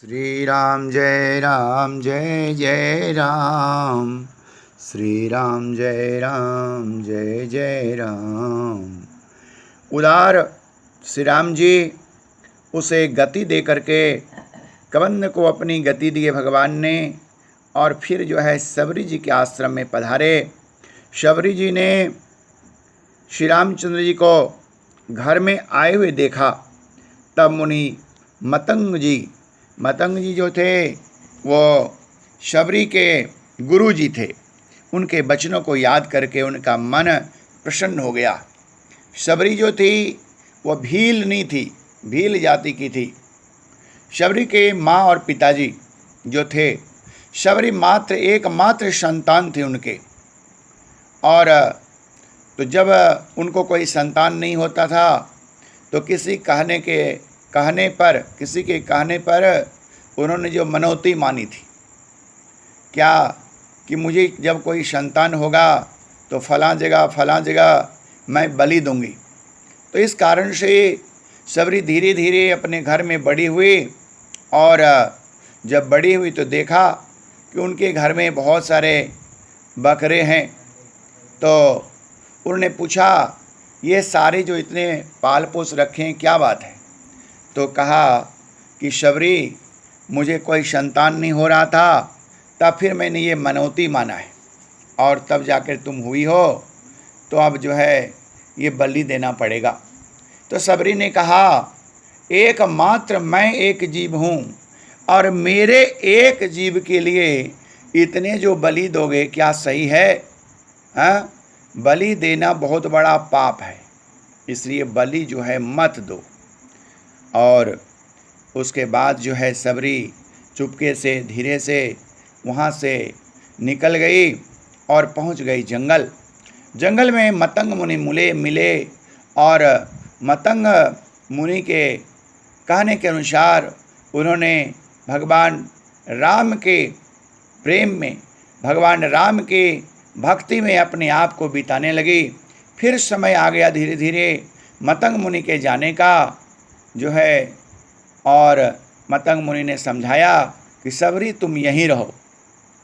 श्री राम जय जय राम। श्री राम जय जय राम। उदार श्री राम जी उसे गति दे करके कबंध को अपनी गति दिए भगवान ने, और फिर जो है शबरी जी के आश्रम में पधारे। शबरी जी ने श्री रामचंद्र जी को घर में आए हुए देखा। तब मुनि मतंग जी जो थे वो शबरी के गुरु जी थे। उनके वचनों को याद करके उनका मन प्रसन्न हो गया। शबरी जो थी वो भील नहीं थी, भील जाति की थी। शबरी के माँ और पिताजी जो थे, शबरी एकमात्र संतान थे उनके। और तो जब उनको कोई संतान नहीं होता था तो किसी के कहने पर उन्होंने जो मनौती मानी थी, क्या कि मुझे जब कोई संतान होगा तो फलां जगह मैं बलि दूंगी। तो इस कारण से शबरी धीरे धीरे अपने घर में बड़ी हुई, और जब बड़ी हुई तो देखा कि उनके घर में बहुत सारे बकरे हैं। तो उन्होंने पूछा, ये सारे जो इतने पाल पोस रखे हैं, क्या बात है? तो कहा कि शबरी, मुझे कोई संतान नहीं हो रहा था, तब फिर मैंने ये मनौती माना है, और तब जाकर तुम हुई हो, तो अब जो है ये बलि देना पड़ेगा। तो शबरी ने कहा, एकमात्र मैं एक जीव हूँ, और मेरे एक जीव के लिए इतने जो बलि दोगे, क्या सही है? हाँ, बलि देना बहुत बड़ा पाप है, इसलिए बलि जो है मत दो। और उसके बाद जो है शबरी चुपके से धीरे से वहाँ से निकल गई और पहुँच गई जंगल में मतंग मुनि मिले, और मतंग मुनि के कहने के अनुसार उन्होंने भगवान राम के प्रेम में, भगवान राम के भक्ति में अपने आप को बिताने लगी। फिर समय आ गया धीरे धीरे मतंग मुनि के जाने का जो है, और मतंग मुनि ने समझाया कि शबरी तुम यहीं रहो,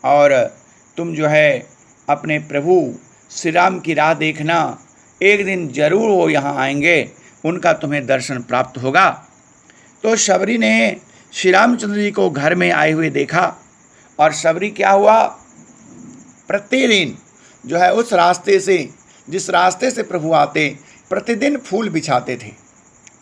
और तुम जो है अपने प्रभु श्री राम की राह देखना, एक दिन जरूर वो यहाँ आएंगे, उनका तुम्हें दर्शन प्राप्त होगा। तो शबरी ने श्री रामचंद्र जी को घर में आए हुए देखा, और शबरी क्या हुआ, प्रतिदिन जो है उस रास्ते से, जिस रास्ते से प्रभु आते, प्रतिदिन फूल बिछाते थे,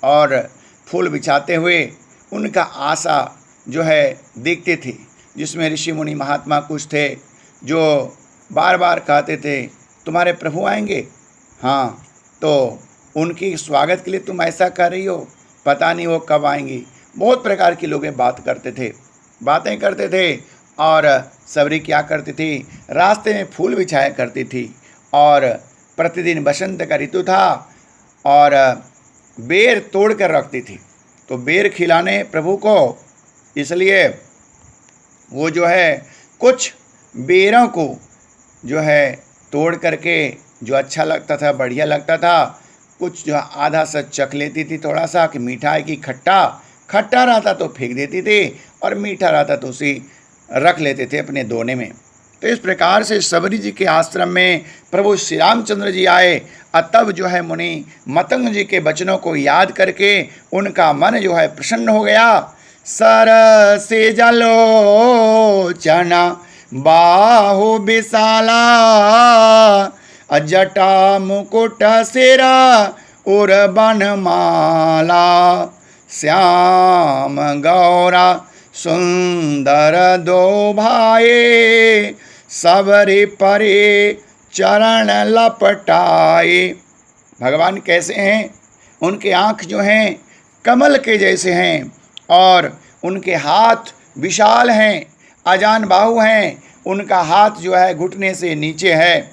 और फूल बिछाते हुए उनका आशा जो है देखते थे, जिसमें ऋषि मुनि महात्मा कुछ थे जो बार बार कहते थे, तुम्हारे प्रभु आएंगे। हाँ, तो उनकी स्वागत के लिए तुम ऐसा कर रही हो, पता नहीं वो कब आएंगी। बहुत प्रकार के लोग बातें करते थे। और शबरी क्या करती थी, रास्ते में फूल बिछाया करती थी, और प्रतिदिन बसंत का ऋतु था, और बेर तोड़ कर रखती थी। तो बेर खिलाने प्रभु को, इसलिए वो जो है कुछ बेरों को जो है तोड़ करके, जो अच्छा लगता था, बढ़िया लगता था, कुछ जो आधा सा चख लेती थी, थोड़ा सा कि मीठा है कि खट्टा रहता तो फेंक देती थी, और मीठा रहता तो उसी रख लेते थे अपने दोने में। तो इस प्रकार से शबरी जी के आश्रम में प्रभु श्री रामचंद्र जी आए, और तब जो है मुनि मतंग जी के वचनों को याद करके उनका मन जो है प्रसन्न हो गया। सरस जलोचना बाहु विशाला, जटा मुकुट सिरा उर बनमाला, श्याम गौरा सुंदर दो भाई, सबरी परे चरण लपटाए। भगवान कैसे हैं? उनके आँख जो हैं कमल के जैसे हैं, और उनके हाथ विशाल हैं, अजान बाहु हैं। उनका हाथ जो है घुटने से नीचे है,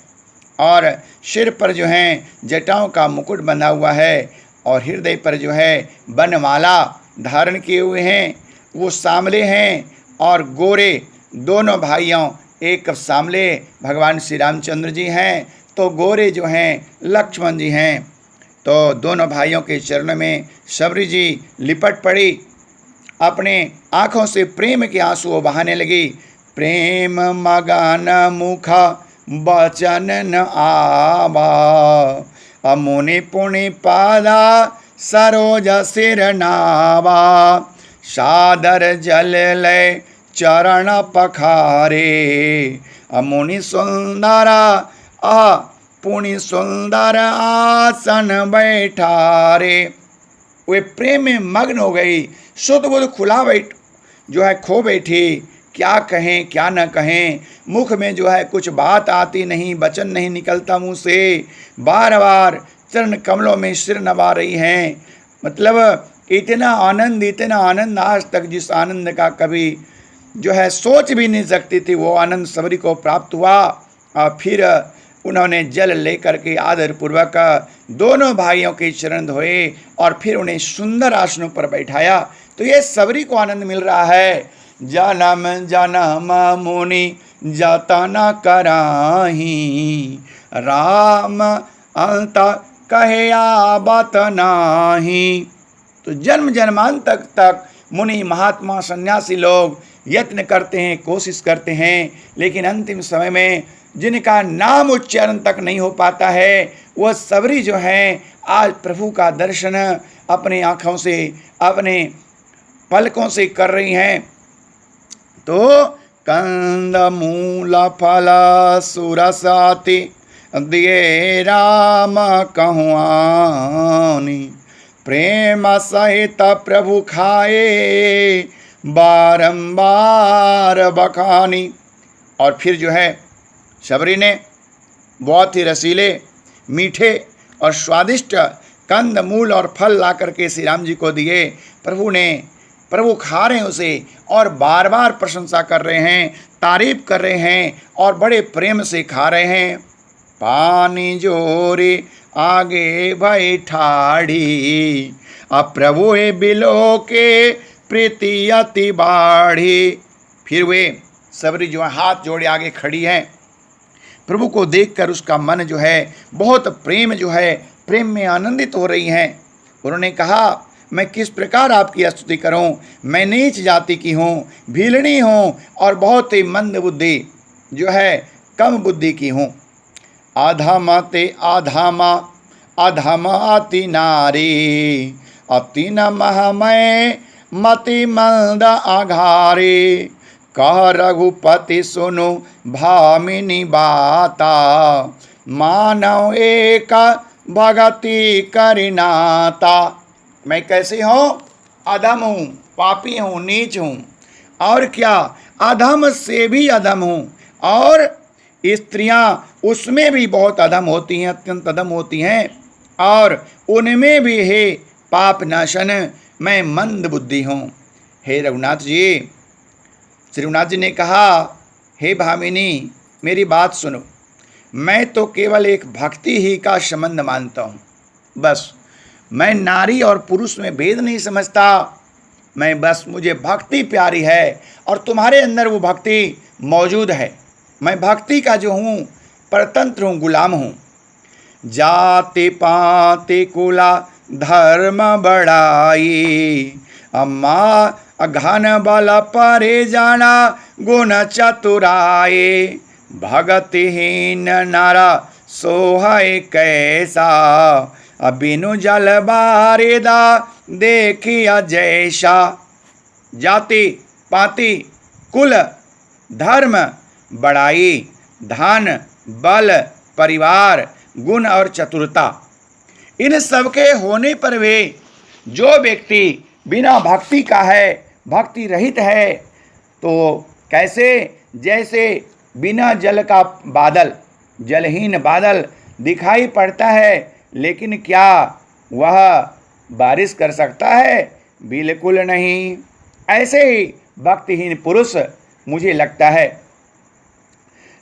और सिर पर जो है जटाओं का मुकुट बंधा हुआ है, और हृदय पर जो है बनमाला धारण किए हुए हैं। वो सांवले हैं और गोरे, दोनों भाइयों, एक सांवले भगवान श्री रामचंद्र जी हैं, तो गोरे जो हैं लक्ष्मण जी हैं। तो दोनों भाइयों के चरणों में शबरी जी लिपट पड़ी, अपने आँखों से प्रेम के आंसू वो बहाने लगी। प्रेम मगन मुख बचन न आवा, मुनि पुनि पादा सरोज सिर नावा, सादर जल लय चरण पखारे, मुनि सुंदर पुनि सुंदर आसन बैठारे। वे प्रेम में मग्न हो गई, शुद्ध बुद्ध खुला खो बैठी। क्या कहें क्या न कहें, मुख में कुछ बात आती नहीं, वचन नहीं निकलता मुंह से। बार बार चरण कमलों में सिर नवा रही हैं। मतलब इतना आनंद आज तक जिस आनंद का कभी सोच भी नहीं सकती थी, वो आनंद सबरी को प्राप्त हुआ। और फिर उन्होंने जल लेकर के आदर पूर्वक दोनों भाइयों के चरण धोए और फिर उन्हें सुंदर आसनों पर बैठाया। तो ये सबरी को आनंद मिल रहा है। जन्म जन्म मुनि जतन कराही, राम अंत कहे आबत नाही। तो जन्म जन्मांत तक मुनि महात्मा सन्यासी लोग यत्न करते हैं, कोशिश करते हैं, लेकिन अंतिम समय में जिनका नाम उच्चारण तक नहीं हो पाता है, वह सबरी आज प्रभु का दर्शन अपने आँखों से, अपने पलकों से कर रही हैं। तो कंद मूल फल सुरसाति दिए राम कहुआनी, प्रेम सहित प्रभु खाए बारंबार बखानी। और फिर सबरी ने बहुत ही रसीले, मीठे और स्वादिष्ट कंद मूल और फल ला करके श्री राम जी को दिए। प्रभु खा रहे हैं उसे और बार बार प्रशंसा कर रहे हैं, तारीफ कर रहे हैं और बड़े प्रेम से खा रहे हैं। पानी जोरे आगे भई ठाढ़ी, अब प्रभु हे बिलो के प्रीति अति बाढ़ी। फिर वे सबरी हाथ जोड़े आगे खड़ी हैं। प्रभु को देखकर उसका मन बहुत प्रेम में आनंदित हो रही हैं। उन्होंने कहा, मैं किस प्रकार आपकी स्तुति करूं, मैं नीच जाति की हूँ, भीलनी हूँ और बहुत ही मंद बुद्धि कम बुद्धि की हूँ। आधामा ते आधामा अधम अति नारी, अति न महमय मति मंद आघारे, कह रघुपति सुनो भामिनी बाता, मानव एक भगति करिनाता। मैं कैसी हूँ? अधम हूँ, पापी हूँ, नीच हूँ, और क्या अधम से भी अधम हूँ। और स्त्रियाँ उसमें भी बहुत अधम होती हैं, अत्यंत अधम होती हैं, और उनमें भी है पाप नाशन, मैं मंद बुद्धि हूँ। हे रघुनाथ जी, श्री रघुनाथ जी ने कहा, हे भामिनी मेरी बात सुनो, मैं तो केवल एक भक्ति ही का संबंध मानता हूँ। बस मैं नारी और पुरुष में भेद नहीं समझता, मुझे भक्ति प्यारी है और तुम्हारे अंदर वो भक्ति मौजूद है। मैं भक्ति का हूँ, परतंत्र हूँ, गुलाम हूँ। जाति पाति कुला धर्म बढ़ाई, अम्मा घन बल परे जाना गुण चतुराए, भगतिहीन नारा सोहय कैसा, बिनु जल बारिदा देखिया जैसा। जाति पाति कुल धर्म बड़ाई, धन बल परिवार गुण और चतुरता, इन सबके होने पर वे जो व्यक्ति बिना भक्ति का है, भक्ति रहित है, तो कैसे जैसे बिना जल का बादल, जलहीन बादल दिखाई पड़ता है, लेकिन क्या वह बारिश कर सकता है? बिल्कुल नहीं। ऐसे ही भक्तिहीन पुरुष मुझे लगता है।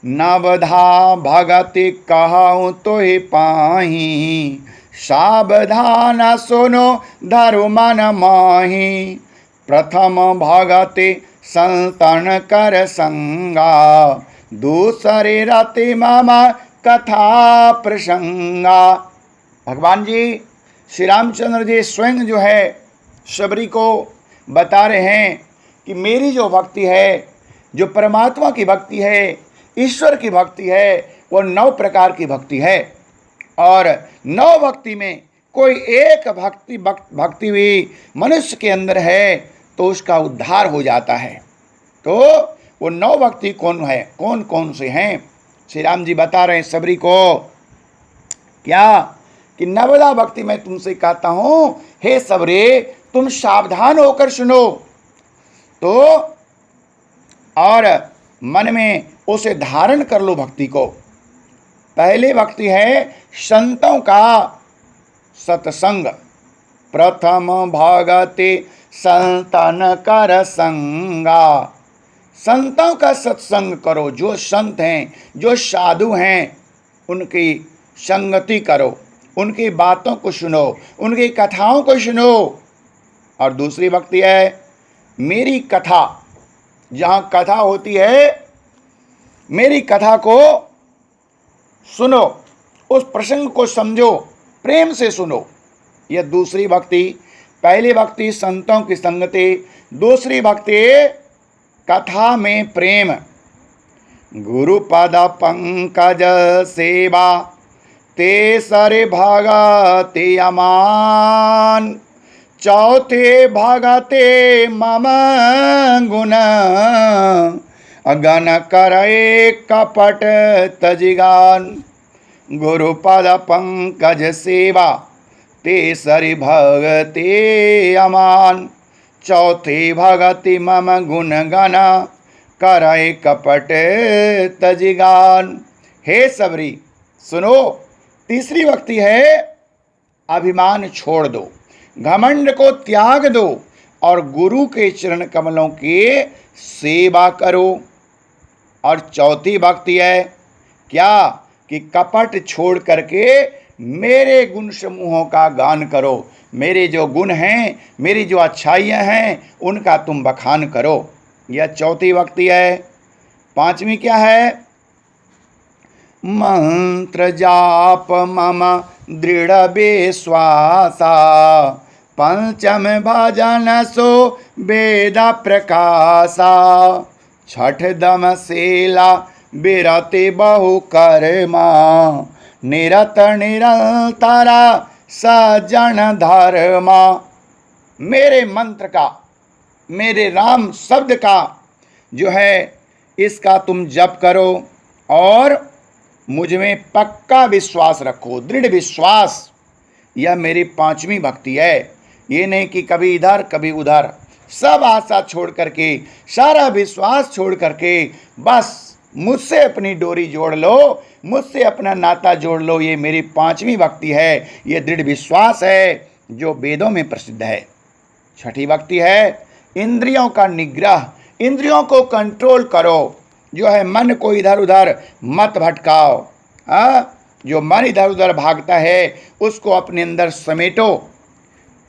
नवधा भगति कहूँ तो ही पाही, सावधान सुनो धरु मन माही, प्रथम भगति संतन कर संगा, दूसरे रति मामा कथा प्रसंगा। भगवान जी श्री रामचंद्र जी स्वयं सबरी को बता रहे हैं कि मेरी जो भक्ति है, जो परमात्मा की भक्ति है, ईश्वर की भक्ति है, वो 9 प्रकार की भक्ति है। और 9 भक्ति में कोई एक भक्ति भी मनुष्य के अंदर है तो उसका उद्धार हो जाता है। तो वो 9 भक्ति कौन है, कौन कौन से हैं? श्री राम जी बता रहे हैं सबरी को क्या कि नवदा भक्ति मैं तुमसे कहता हूं, हे सबरे तुम सावधान होकर सुनो। तो और मन में उसे धारण कर लो भक्ति को। पहली भक्ति है संतों का सत्संग। प्रथम भगति संतन कर संगा। संतों का सत्संग करो, जो संत हैं, जो साधु हैं, उनकी संगति करो, उनकी बातों को सुनो, उनकी कथाओं को सुनो। और दूसरी भक्ति है मेरी कथा। जहाँ कथा होती है, मेरी कथा को सुनो, उस प्रसंग को समझो, प्रेम से सुनो। यह दूसरी भक्ति। पहली भक्ति संतों की संगति, दूसरी भक्ति कथा में प्रेम। गुरुपद पंकज सेवा ते सरे भगते अमान। चौथे भगते मम गुण अगन करे कपट तजिगान। गुरुपद पंकज सेवा ते सरि भगते अमान। चौथे भगति मम गुण गण करे कपट तजिगान। हे सबरी सुनो, तीसरी भक्ति है अभिमान छोड़ दो, घमंड को त्याग दो और गुरु के चरण कमलों की सेवा करो। और चौथी भक्ति है क्या कि कपट छोड़ करके मेरे गुण समूहों का गान करो। मेरे जो गुण हैं, मेरी जो अच्छाइयाँ हैं, उनका तुम बखान करो। यह चौथी भक्ति है। पांचवी क्या है? मंत्र जाप मम दृढ़ विश्वासा। पंचम भजन सो वेद प्रकाशा। छठ दम सेला बिरति बहु कर्मा। निरत निरंतरा सजन धर्मा। मेरे मंत्र का, मेरे राम शब्द का जो है, इसका तुम जप करो और मुझ में पक्का विश्वास रखो, दृढ़ विश्वास। यह मेरी पांचवी भक्ति है। ये नहीं कि कभी इधर कभी उधर, सब आशा छोड़ करके, सारा विश्वास छोड़ करके बस मुझसे अपनी डोरी जोड़ लो, मुझसे अपना नाता जोड़ लो। ये मेरी पांचवी भक्ति है। ये दृढ़ विश्वास है जो वेदों में प्रसिद्ध है। छठी भक्ति है इंद्रियों का निग्रह। इंद्रियों को कंट्रोल करो, जो है मन को इधर उधर मत भटकाओ। जो मन इधर उधर भागता है उसको अपने अंदर समेटो,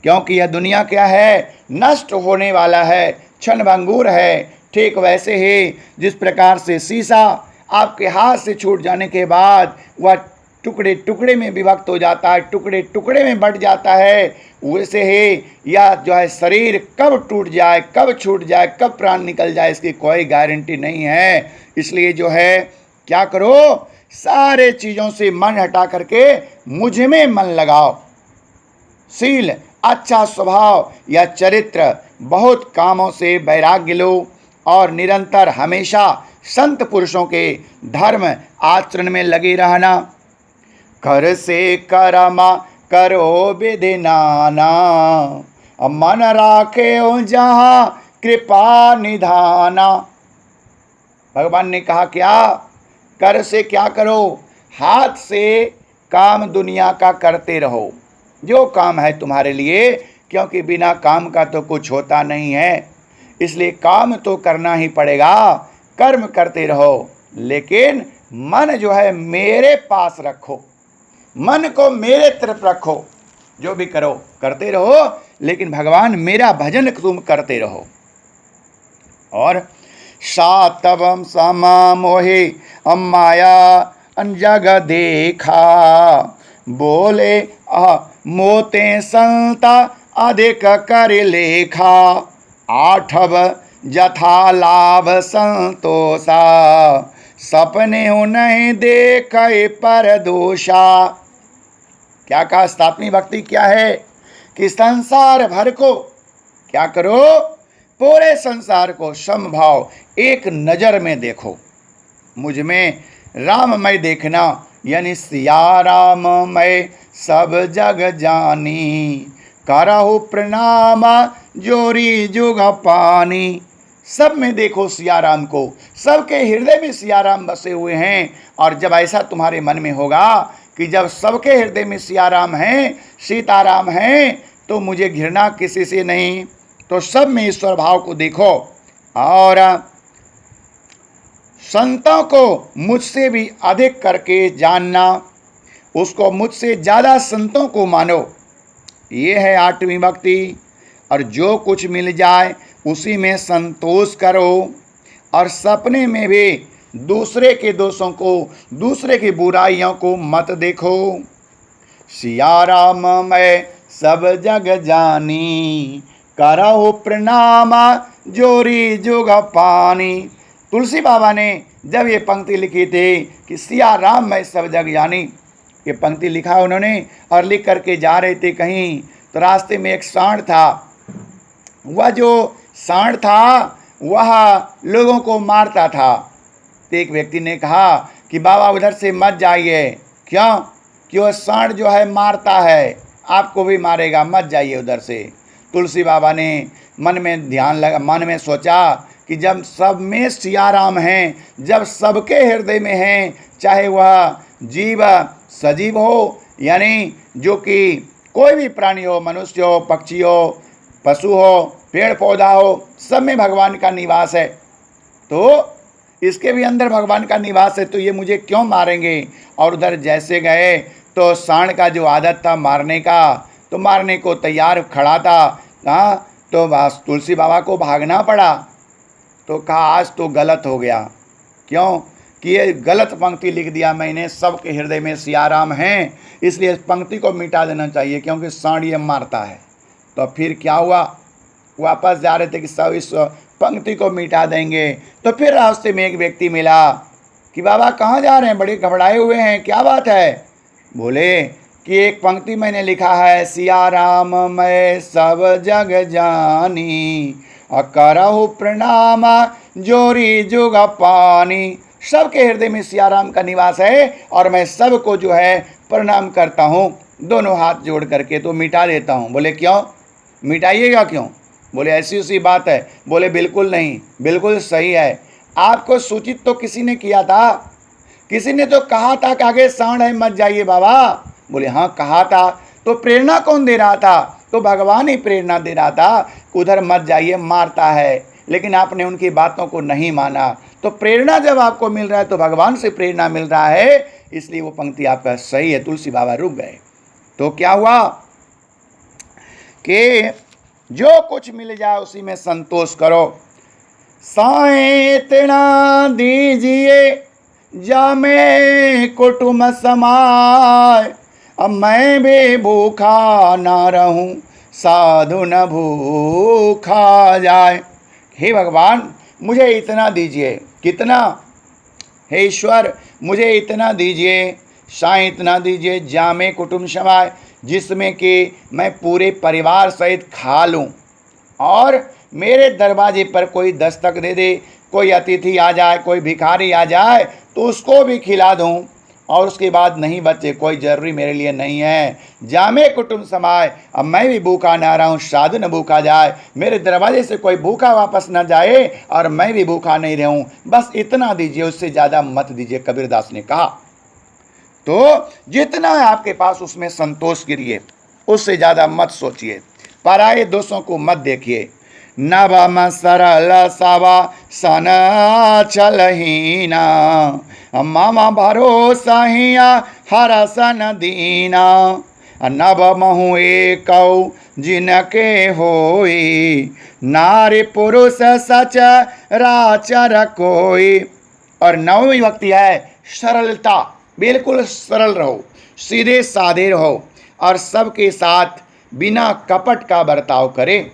क्योंकि यह दुनिया क्या है, नष्ट होने वाला है, क्षणभंगुर है। ठीक वैसे ही जिस प्रकार से शीशा आपके हाथ से छूट जाने के बाद वह टुकड़े टुकड़े में विभक्त हो जाता है, टुकड़े टुकड़े में बट जाता है, वैसे ही यह जो है शरीर कब टूट जाए, कब छूट जाए, कब प्राण निकल जाए, इसकी कोई गारंटी नहीं है। इसलिए जो है क्या करो, सारे चीज़ों से मन हटा करके मुझ में मन लगाओ। शील, अच्छा स्वभाव या चरित्र, बहुत कामों से वैराग्य लो और निरंतर हमेशा संत पुरुषों के धर्म आचरण में लगे रहना। कर से कर्मा करो विधि नाना। मन राखे जहाँ कृपा निधाना। भगवान ने कहा क्या? कर से क्या करो? हाथ से काम दुनिया का करते रहो, जो काम है तुम्हारे लिए, क्योंकि बिना काम का तो कुछ होता नहीं है। इसलिए काम तो करना ही पड़ेगा, कर्म करते रहो, लेकिन मन जो है मेरे पास रखो, मन को मेरे तरफ रखो। जो भी करो करते रहो, लेकिन भगवान मेरा भजन तुम करते रहो। और सातवम समा मोहे माया जग देखा। बोले मोते संता अधिक कर लेखा। आठव जथा लाभ संतोषा, सपने हो नहीं देखे पर दोषा। क्या कहा? स्थापनी भक्ति क्या है कि संसार भर को क्या करो, पूरे संसार को समभाव एक नजर में देखो। मुझ में राममय देखना, यानी सिया राममय सब जग जानी, करहु प्रणाम जोरी जुग पानी। सब में देखो सिया राम को, सबके हृदय में सिया राम बसे हुए हैं। और जब ऐसा तुम्हारे मन में होगा कि जब सबके हृदय में सिया राम हैं, सीताराम हैं, तो मुझे घृणा किसी से नहीं, तो सब में ईश्वर भाव को देखो। और संतों को मुझसे भी अधिक करके जानना, उसको मुझसे ज़्यादा संतों को मानो, ये है आठवीं भक्ति। और जो कुछ मिल जाए उसी में संतोष करो, और सपने में भी दूसरे के दोषों को, दूसरे की बुराइयों को मत देखो। सिया राम मैं सब जग जानी, करहु प्रणाम जोरी जुग पानी। तुलसी बाबा ने जब ये पंक्ति लिखी थी कि सिया राम मैं सब जग जानी, ये पंक्ति लिखा उन्होंने, और लिख करके जा रहे थे कहीं, तो रास्ते में एक सांड था। वह जो सांड था वह लोगों को मारता था। तो एक व्यक्ति ने कहा कि बाबा उधर से मत जाइए, क्यों? कि वह सांड जो है मारता है, आपको भी मारेगा, मत जाइए उधर से। तुलसी बाबा ने मन में ध्यान लगा, मन में सोचा कि जब सब में सिया राम हैं, जब सबके हृदय में हैं, चाहे वह जीव सजीव हो, यानी जो कि कोई भी प्राणी हो, मनुष्य हो, पक्षी हो, पशु हो, पेड़ पौधा हो, सब में भगवान का निवास है। तो इसके भी अंदर भगवान का निवास है, तो ये मुझे क्यों मारेंगे? और उधर जैसे गए तो सांड का जो आदत था मारने का, तो मारने को तैयार खड़ा था। हाँ, तो बस तुलसी बाबा को भागना पड़ा। तो कहा आज तो गलत हो गया, क्यों? कि ये गलत पंक्ति लिख दिया मैंने, सबके हृदय में सिया राम हैं, इसलिए इस पंक्ति को मिटा देना चाहिए, क्योंकि सांड ये मारता है। तो फिर क्या हुआ, वापस जा रहे थे कि सब इस पंक्ति को मिटा देंगे। तो फिर रास्ते में एक व्यक्ति मिला कि बाबा कहाँ जा रहे हैं, बड़े घबराए हुए हैं, क्या बात है? बोले कि एक पंक्ति मैंने लिखा है, सिया राम मैं सब जग जानी, करहु प्रणाम जोरी जुग पानी। सबके हृदय में सिया राम का निवास है, और मैं सबको जो है प्रणाम करता हूँ, दोनों हाथ जोड़ करके तो मिटा देता हूँ। बोले क्यों मिटाइएगा, क्यों? बोले ऐसी उसी बात है। बोले बिल्कुल नहीं, बिल्कुल सही है। आपको सूचित तो किसी ने किया था, किसी ने तो कहा था कि आगे सांड है मत जाइए बाबा। बोले हाँ कहा था। तो प्रेरणा कौन दे रहा था? तो भगवान ही प्रेरणा दे रहा था, उधर मत जाइए मारता है, लेकिन आपने उनकी बातों को नहीं माना। तो प्रेरणा जब आपको मिल रहा है तो भगवान से प्रेरणा मिल रहा है, इसलिए वो पंक्ति आपका सही है। तुलसी बाबा रुक गए। तो क्या हुआ कि जो कुछ मिल जाए उसी में संतोष करो। साए इतना दीजिए जामे कुटुम समाय, अब मैं भी भूखा ना रहूं साधु न भूखा जाए। हे भगवान मुझे इतना दीजिए। कितना? हे ईश्वर मुझे इतना दीजिए, साए इतना दीजिए जामे कुटुम समाय, जिसमें कि मैं पूरे परिवार सहित खा लूं, और मेरे दरवाजे पर कोई दस्तक दे दे, कोई अतिथि आ जाए, कोई भिखारी आ जाए तो उसको भी खिला दूं, और उसके बाद नहीं बचे, कोई ज़रूरी मेरे लिए नहीं है। जामे कुटुंब समाए, अब मैं भी भूखा ना रहूं साधु न भूखा जाए, मेरे दरवाजे से कोई भूखा वापस न जाए और मैं भी भूखा नहीं रहूं। बस इतना दीजिए, उससे ज़्यादा मत दीजिए, कबीरदास ने कहा। तो जितना है आपके पास उसमें संतोष करिए, उससे ज़्यादा मत सोचिए, पराये दोषों को मत देखिए। नवम सरल सवा सन छलहीना, मामा भरोसा हिया हरसन दीना, नव महु एक जिनके होई, नारी पुरुष सच राचर कोई। और नवमी भक्ति है सरलता, बिल्कुल सरल रहो, सीधे साधे रहो, और सबके साथ बिना कपट का बर्ताव करे।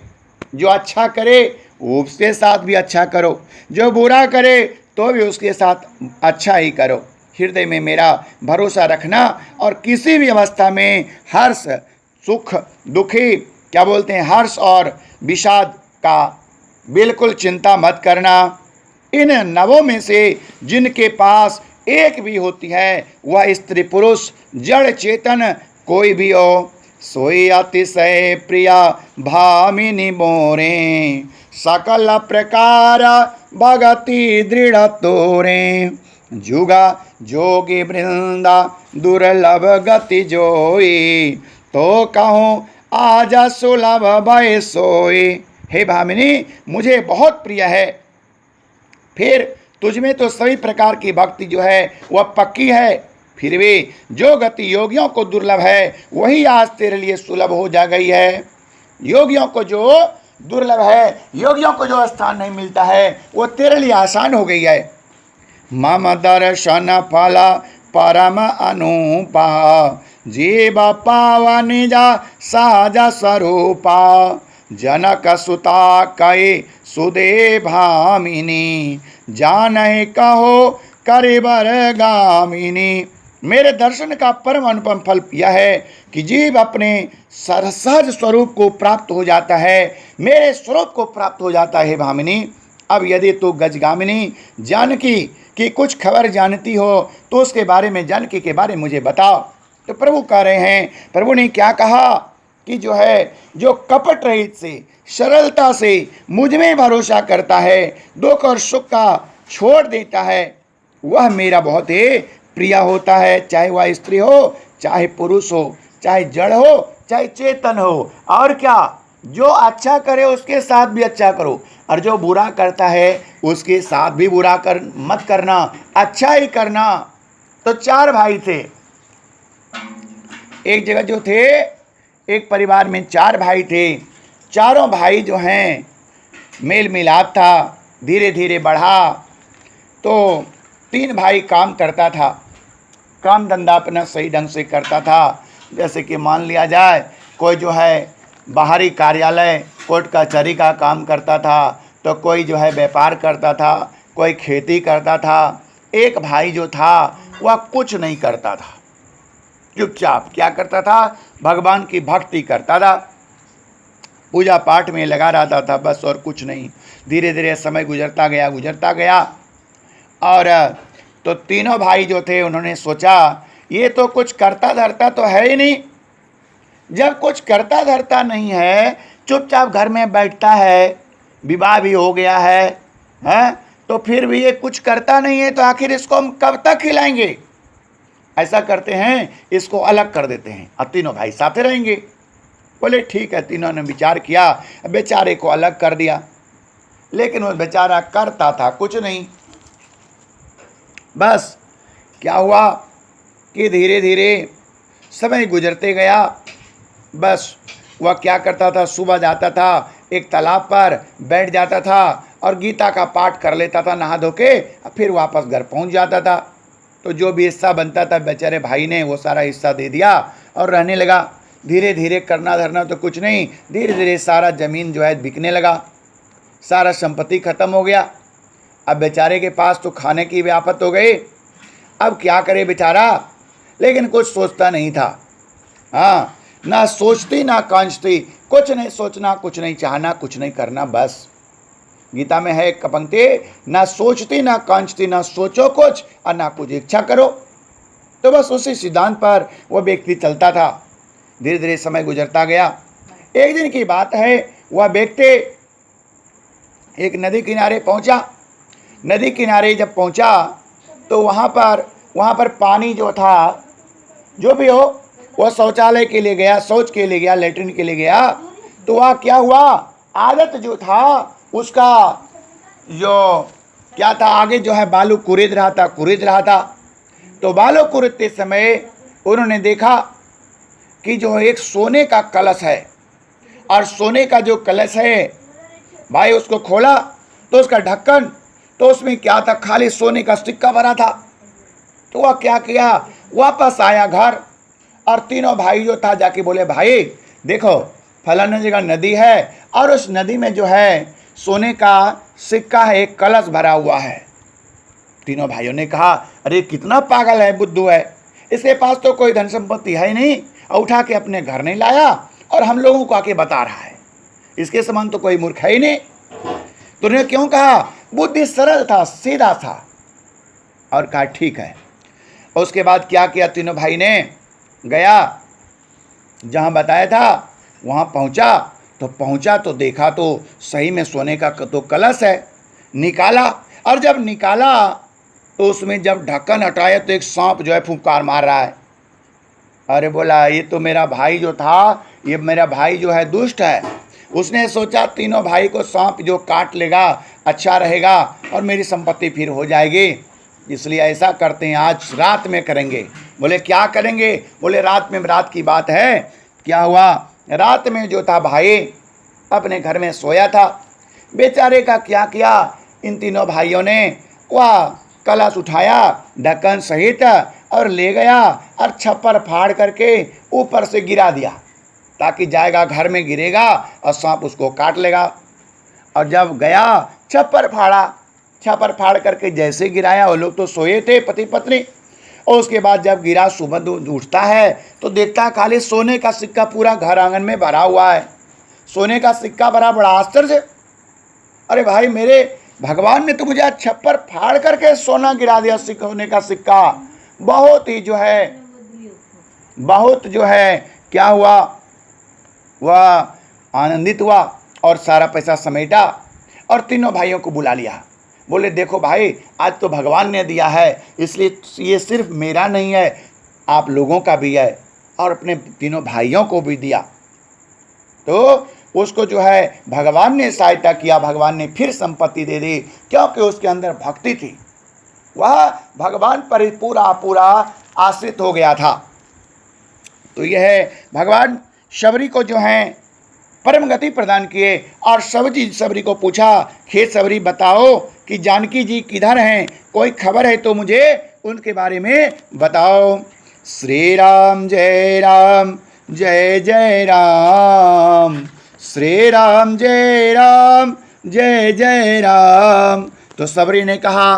जो अच्छा करे उसके साथ भी अच्छा करो, जो बुरा करे तो भी उसके साथ अच्छा ही करो। हृदय में मेरा भरोसा रखना और किसी भी अवस्था में हर्ष, सुख, दुखी, क्या बोलते हैं, हर्ष और विषाद का बिल्कुल चिंता मत करना। इन नवों में से जिनके पास एक भी होती है, वह स्त्री पुरुष जड़ चेतन कोई भी हो, सोई अतिशय प्रिया भामिनी मोरे, सकल प्रकार भगति दृढ़ तोरे, जुगा जोगी वृंदा दुर्लभ गति जोई, तो कहूँ आजा सुलभ भय सोई। हे भामिनी, मुझे बहुत प्रिय है, फिर तुझमें तो सभी प्रकार की भक्ति जो है वह पक्की है, फिर भी जो गति योगियों को दुर्लभ है वही आज तेरे लिए सुलभ हो जा गई है। योगियों को जो दुर्लभ है, योगियों को जो स्थान नहीं मिलता है, वो तेरे लिए आसान हो गई है। मम दर्शन फल परम अनुपा, जीव पावन जा सहज स्वरूपा, जनक सुता कई सुदे भामिनी, जानहि कहो करिबर गामिनी। मेरे दर्शन का परम अनुपम फल यह है कि जीव अपने सहज स्वरूप को प्राप्त हो जाता है, मेरे स्वरूप को प्राप्त हो जाता है भामिनी। अब यदि तू गजगामिनी जानकी की कुछ खबर जानती हो तो उसके बारे में, जानकी के बारे में मुझे बताओ। तो प्रभु कह रहे हैं, प्रभु ने क्या कहा कि जो है, जो कपट रहित से, सरलता से मुझ में भरोसा करता है, दुख और सुख का छोड़ देता है, वह मेरा बहुत ही प्रिय होता है। चाहे वह स्त्री हो, चाहे पुरुष हो, चाहे जड़ हो, चाहे चेतन हो। और क्या, जो अच्छा करे उसके साथ भी अच्छा करो, और जो बुरा करता है उसके साथ भी बुरा मत करना, अच्छा ही करना। तो 4 भाई थे, एक जगह जो थे, एक परिवार में 4 भाई थे। चारों भाई जो हैं, मेल मिलाप था, धीरे धीरे बढ़ा। तो 3 भाई काम करता था, काम धंधा अपना सही ढंग से करता था। जैसे कि मान लिया जाए, कोई जो है बाहरी कार्यालय, कोर्ट कचहरी का काम करता था, तो कोई जो है व्यापार करता था, कोई खेती करता था। एक भाई जो था वह कुछ नहीं करता था, चुपचाप क्या करता था, भगवान की भक्ति करता था, पूजा पाठ में लगा रहता था, बस और कुछ नहीं। धीरे धीरे समय गुजरता गया। और तो तीनों भाई जो थे उन्होंने सोचा, ये तो कुछ करता धरता तो है ही नहीं। जब कुछ करता धरता नहीं है, चुपचाप घर में बैठता है, विवाह भी हो गया है, तो फिर भी ये कुछ करता नहीं है, तो आखिर इसको हम कब तक खिलाएंगे। ऐसा करते हैं, इसको अलग कर देते हैं, अब तीनों भाई साथ रहेंगे। बोले ठीक है, तीनों ने विचार किया, बेचारे को अलग कर दिया। लेकिन वो बेचारा करता था कुछ नहीं। बस क्या हुआ कि धीरे धीरे समय गुजरते गया। बस वह क्या करता था, सुबह जाता था, एक तालाब पर बैठ जाता था और गीता का पाठ कर लेता था नहा धो के, फिर वापस घर पहुंच जाता था। तो जो भी हिस्सा बनता था बेचारे भाई ने वो सारा हिस्सा दे दिया और रहने लगा। धीरे धीरे करना धरना तो कुछ नहीं, धीरे धीरे सारा ज़मीन जो है बिकने लगा, सारा संपत्ति खत्म हो गया। अब बेचारे के पास तो खाने की भी आफत हो गई। अब क्या करे बेचारा, लेकिन कुछ सोचता नहीं था। हाँ, ना सोचती ना कांचती, कुछ नहीं सोचना, कुछ नहीं चाहना, कुछ नहीं करना। बस गीता में है एक पंक्ति, ना सोचती ना कांचती, ना सोचो कुछ और ना कुछ इच्छा करो। तो बस उसी सिद्धांत पर वो व्यक्ति चलता था। धीरे धीरे समय गुजरता गया। एक दिन की बात है, वह व्यक्ति एक नदी किनारे पहुंचा। नदी किनारे जब पहुंचा तो वहाँ पर पानी जो था, जो भी हो, वह शौचालय के लिए गया, शौच के लिए गया, लेटरिन के लिए गया। तो वह क्या हुआ, आदत जो था उसका, जो क्या था, आगे जो है बालू कुरेद रहा था। तो बालू कुरेदते समय उन्होंने देखा कि जो एक सोने का कलश है, और सोने का जो कलश है भाई, उसको खोला तो उसका ढक्कन, तो उसमें क्या था, खाली सोने का सिक्का भरा था। तो वह क्या किया, वापस आया घर, और तीनों भाई जो था जाके बोले, भाई देखो फलाना जगह नदी है और उस नदी में जो है सोने का सिक्का है, एक कलश भरा हुआ है। तीनों भाइयों ने कहा, अरे कितना पागल है, बुद्धू है, इसके पास तो कोई धन संपत्ति है नहीं, उठा के अपने घर नहीं लाया और हम लोगों को आके बता रहा है, इसके समान तो कोई मूर्ख है ही नहीं। तो उन्होंने क्यों कहा? बुद्धि सरल था, सीधा था, और कहा ठीक है। उसके बाद क्या किया? तीनों भाई ने गया, जहां बताया था वहां पहुंचा तो देखा तो सही में सोने का तो कलश है। निकाला, और जब निकाला तो उसमें जब ढक्कन हटाया तो एक सांप जो है फुंकार मार रहा है। अरे बोला, ये तो मेरा भाई जो था, ये मेरा भाई जो है दुष्ट है। उसने सोचा तीनों भाई को सांप जो काट लेगा अच्छा रहेगा और मेरी संपत्ति फिर हो जाएगी, इसलिए ऐसा करते हैं, आज रात में करेंगे। बोले क्या करेंगे? बोले रात में, रात की बात है। क्या हुआ? रात में जो था भाई अपने घर में सोया था, बेचारे का क्या किया, इन तीनों भाइयों ने वह कलश उठाया ढक्कन सहित और ले गया और छप्पर फाड़ करके ऊपर से गिरा दिया, ताकि जाएगा घर में गिरेगा और सांप उसको काट लेगा। और जब गया छप्पर फाड़ करके जैसे गिराया, वो लोग तो सोए थे पति पत्नी, और उसके बाद जब गिरा, सुबह उठता है तो देखता है खाली सोने का सिक्का पूरा घर आंगन में भरा हुआ है। सोने का सिक्का भरा, बड़ा आश्चर्य। अरे भाई, मेरे भगवान ने तो मुझे आज छप्पर फाड़ करके सोना गिरा दिया, सोने का सिक्का। बहुत जो है क्या हुआ, वह आनंदित हुआ और सारा पैसा समेटा और तीनों भाइयों को बुला लिया। बोले देखो भाई, आज तो भगवान ने दिया है, इसलिए ये सिर्फ मेरा नहीं है, आप लोगों का भी है, और अपने तीनों भाइयों को भी दिया। तो उसको जो है भगवान ने सहायता किया, भगवान ने फिर संपत्ति दे दी, क्योंकि उसके अंदर भक्ति थी, वह भगवान पर पूरा आश्रित हो गया था। तो यह भगवान शबरी को जो है परम गति प्रदान किए। और शबरी को पूछा, हे शबरी बताओ कि जानकी जी किधर हैं, कोई खबर है तो मुझे उनके बारे में बताओ। श्री राम जय राम जय जय राम, श्री राम जय राम जय जय राम। तो शबरी ने कहा,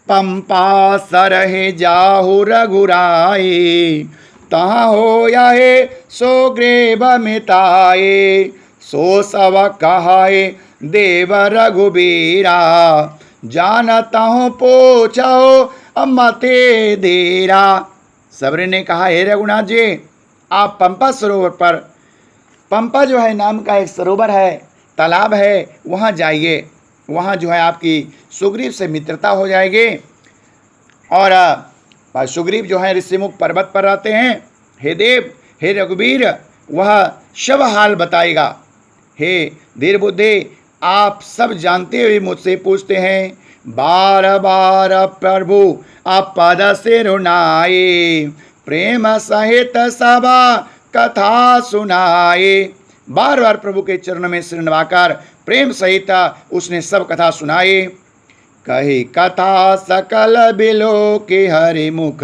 पंपा सरहे जाहु रघुराई, तहाँ हो याहे सो ग्रेव मिताए, सो सब कहाए देव रघुबीरा, जानता हूँ पोछो मते देरा। शबरी ने कहा, हे रघुनाथ जी, आप पंपा सरोवर पर, पंपा जो है नाम का एक सरोवर है, तालाब है, वहाँ जाइए, वहाँ जो है आपकी सुग्रीव से मित्रता हो जाएगी। और सुग्रीव जो है ऋषिमुख पर्वत पर रहते हैं। हे देव, हे रघुवीर, वह शव हाल बताएगा। हे धीर बुद्धि, आप सब जानते हुए मुझसे पूछते हैं, बार बार प्रभु आप पद से रुनाए, प्रेम सहित सब कथा सुनाए। बार बार प्रभु के चरणों में सिर नवाकर प्रेम सहित उसने सब कथा सुनाई। कही कथा सकल बिलो के हरि मुख,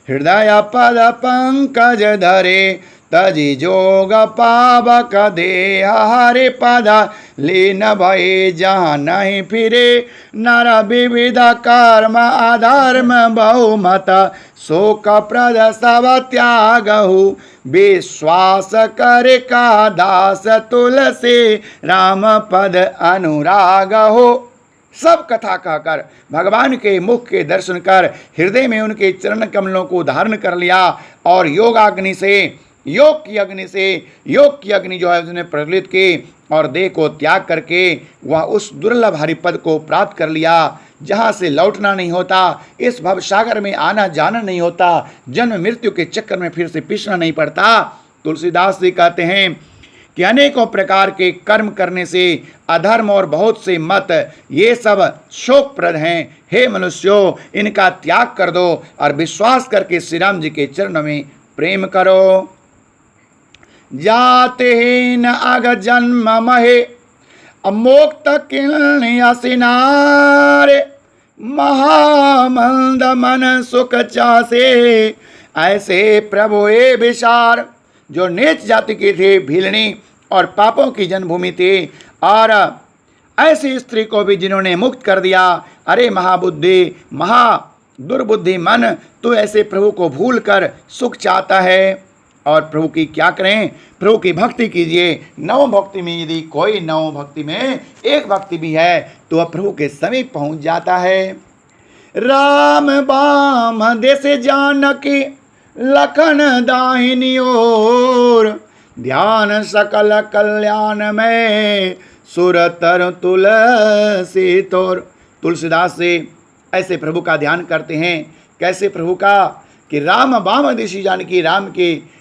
हृदय पद पंकज धरे, तजी जोग पावक दे हरि पद लीन भय, जहाँ नहीं फिरे नर विविध कर्म अधर्म बहुमत, शोक प्रद सब त्यागहु, विश्वास कर का दास तुलसी, राम पद अनुराग हो। सब कथा कहकर भगवान के मुख के दर्शन कर हृदय में उनके चरण कमलों को धारण कर लिया और योग की अग्नि जो है उसने प्रज्वलित की और देह को त्याग करके वह उस दुर्लभ हरिपद को प्राप्त कर लिया, जहाँ से लौटना नहीं होता, इस भव सागर में आना जाना नहीं होता, जन्म मृत्यु के चक्कर में फिर से पिसना नहीं पड़ता। तुलसीदास जी कहते हैं कि अनेकों प्रकार के कर्म करने से, अधर्म और बहुत से मत, ये सब शोकप्रद हैं। हे मनुष्यों, इनका त्याग कर दो और विश्वास करके श्री राम जी के चरणों में प्रेम करो। जाते ही न अग जन्म महे, अमोक्त किल्नि असिनारे, महामंद मन सुख चासे, ऐसे प्रभु ए विचार। जो नीच जाति के थे, भीलनी और पापों की जन्मभूमि थी, और ऐसी स्त्री को भी जिन्होंने मुक्त कर दिया। अरे महाबुद्धि, महा दुर्बुद्धि मन, तू ऐसे प्रभु को भूल कर सुख चाहता है। और प्रभु की क्या करें, प्रभु की भक्ति कीजिए। नव भक्ति में यदि कोई नव भक्ति में एक भक्ति भी है तो वह प्रभु के समीप पहुंच जाता है। राम बाम देश जानकी लखन दाहिनी ओर, ध्यान सकल कल्याण में सुरतर तुलसी तोर। तुलसीदास से ऐसे प्रभु का ध्यान करते हैं। कैसे प्रभु का, कि राम बाम दिशि जानकी,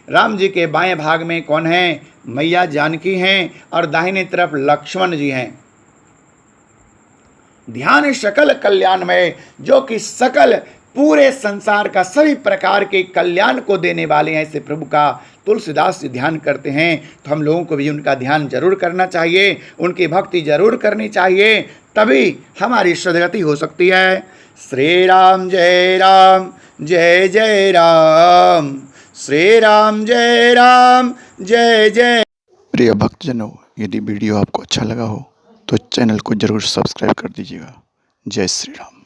राम जी के बाएं भाग में कौन है, मैया जानकी हैं, और दाहिने तरफ लक्ष्मण जी हैं। ध्यान सकल कल्याण में, जो कि सकल पूरे संसार का सभी प्रकार के कल्याण को देने वाले हैं, ऐसे प्रभु का तुलसीदास जी ध्यान करते हैं। तो हम लोगों को भी उनका ध्यान जरूर करना चाहिए, उनकी भक्ति जरूर करनी चाहिए, तभी हमारी सदगति हो सकती है। श्री राम जय जय राम, श्री राम जय जय। प्रिय भक्तजनों, यदि वीडियो आपको अच्छा लगा हो तो चैनल को जरूर सब्सक्राइब कर दीजिएगा। जय श्री राम।